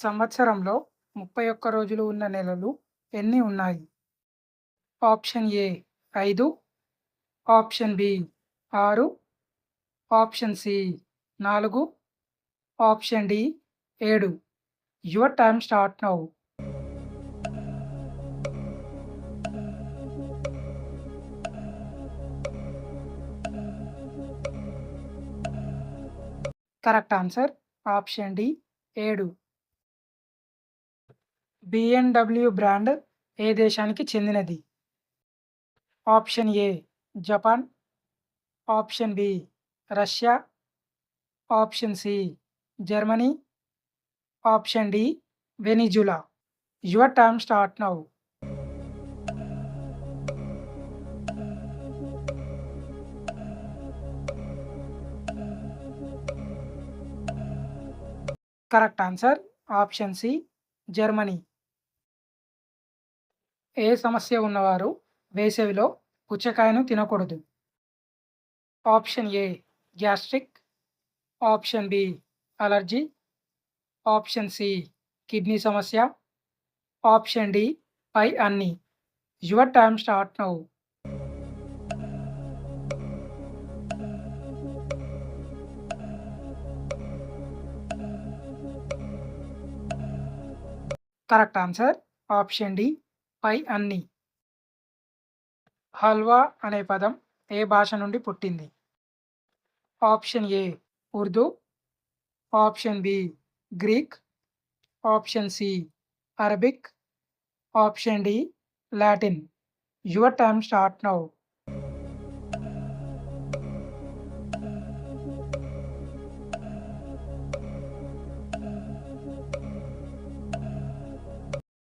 సంవత్సరంలో 31 రోజులు ఉన్న నెలలు ఎన్ని ఉన్నాయి? Option A 5, option B 6, option C 4, option D 7. Your time start now. Correct answer option D 7. BMW brand ఏ దేశానికి చెందినది? Option A Japan, option B Russia, option C Germany, option D Venezuela. Your time start now. Correct answer option C Germany. ఏ సమస్య ఉన్నవారు వేసవిలో పుచ్చకాయను తినకూడదు? Option A gastric, option B allergy, option C kidney సమస్య, ఆప్షన్ డి పై అన్ని. Your time start now. Correct answer option D పై అన్ని. హల్వా అనే పదం ఏ భాష నుండి పుట్టింది? Option A Urdu, option B Greek, option C Arabic, option D Latin. Your time start now.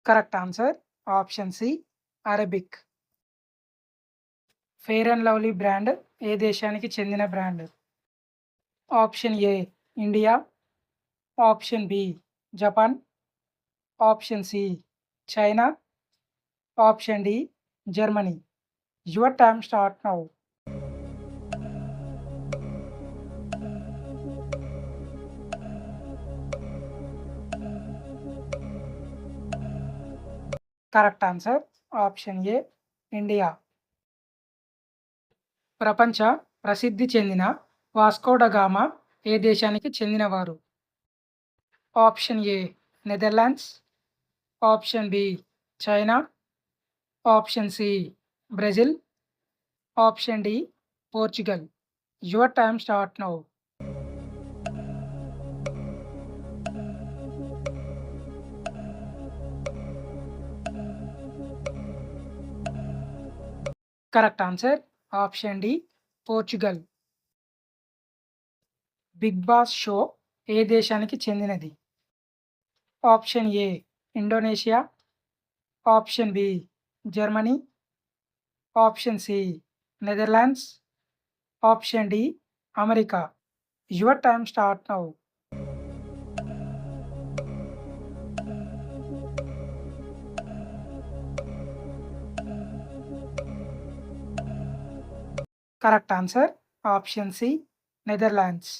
Correct answer option C Arabic. Fair and lovely brand ఏ దేశానికి చెందిన brand? Option A India, option B Japan, option C China, option D Germany. Your time start now. Correct answer option A India. ప్రపంచ ప్రసిద్ధి చెందిన Vasco da Gama ఏ దేశానికి చెందినవారు? Option A Netherlands, option B China, option C Brazil, option D Portugal. Your time start now. Correct answer option D Portugal. Big boss show ఏ దేశానికి చెందినది? Option A Indonesia, option B Germany, option C Netherlands, option D America. Your time start now. Correct answer option C Netherlands.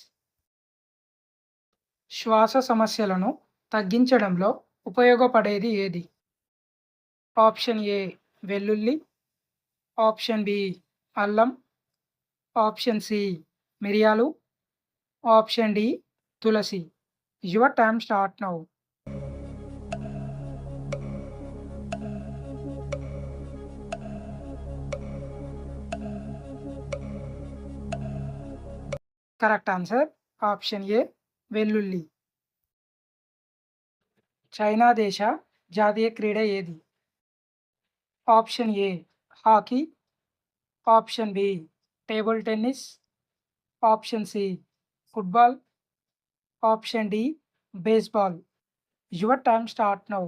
శ్వాస సమస్యలను తగ్గించడంలో ఉపయోగపడేది ఏది? Option A వెల్లుల్లి, option B అల్లం, ఆప్షన్ సి మిరియాలు, ఆప్షన్ డి తులసి. Your time start now. Correct answer option A వెల్లుల్లి. చైనా దేశ జాతీయ క్రీడ ఏది? Option A hockey, option B table tennis, option C football, option D baseball. Your time start now.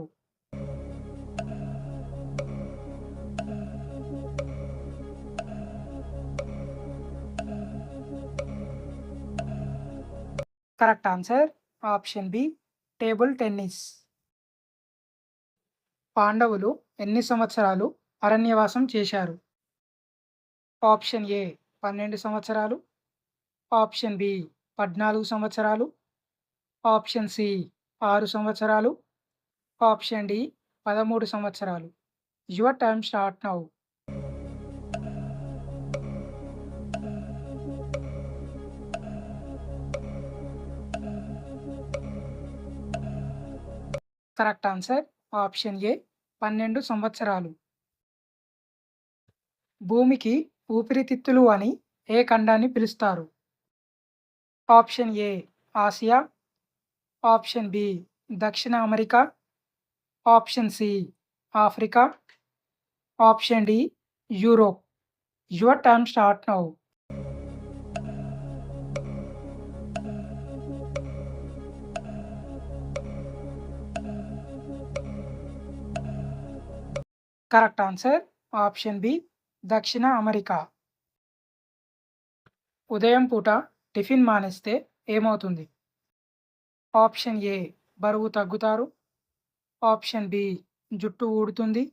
Correct answer option B table tennis. పాండవులు ఎన్ని సంవత్సరాలు అరణ్యవాసం చేశారు? ఆప్షన్ ఏ 12 సంవత్సరాలు, ఆప్షన్ బి 14 సంవత్సరాలు, ఆప్షన్ సి 6 సంవత్సరాలు. ఆప్షన్ డి 13 సంవత్సరాలు. Your time start now. Correct answer option A 12 సంవత్సరాలు. భూమికి ఊపిరితిత్తులు అని ఏ ఖండాన్ని పిలుస్తారు? Option A Asia, option B దక్షిణ America, option C Africa, option D Europe. Your time start now. Correct answer option B దక్షిణ అమెరికా. ఉదయం పూట టిఫిన్ మానేస్తే ఏమవుతుంది? ఆప్షన్ ఏ బరువు తగ్గుతారు, ఆప్షన్ బి జుట్టు ఊడుతుంది,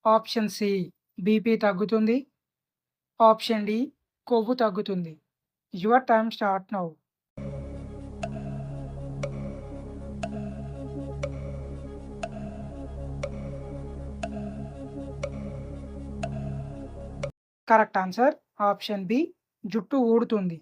ఆప్షన్ సి బీపీ తగ్గుతుంది, ఆప్షన్ డి కొవ్వు తగ్గుతుంది. Your time start now. Correct answer option B జుట్టు ఊడుతుంది.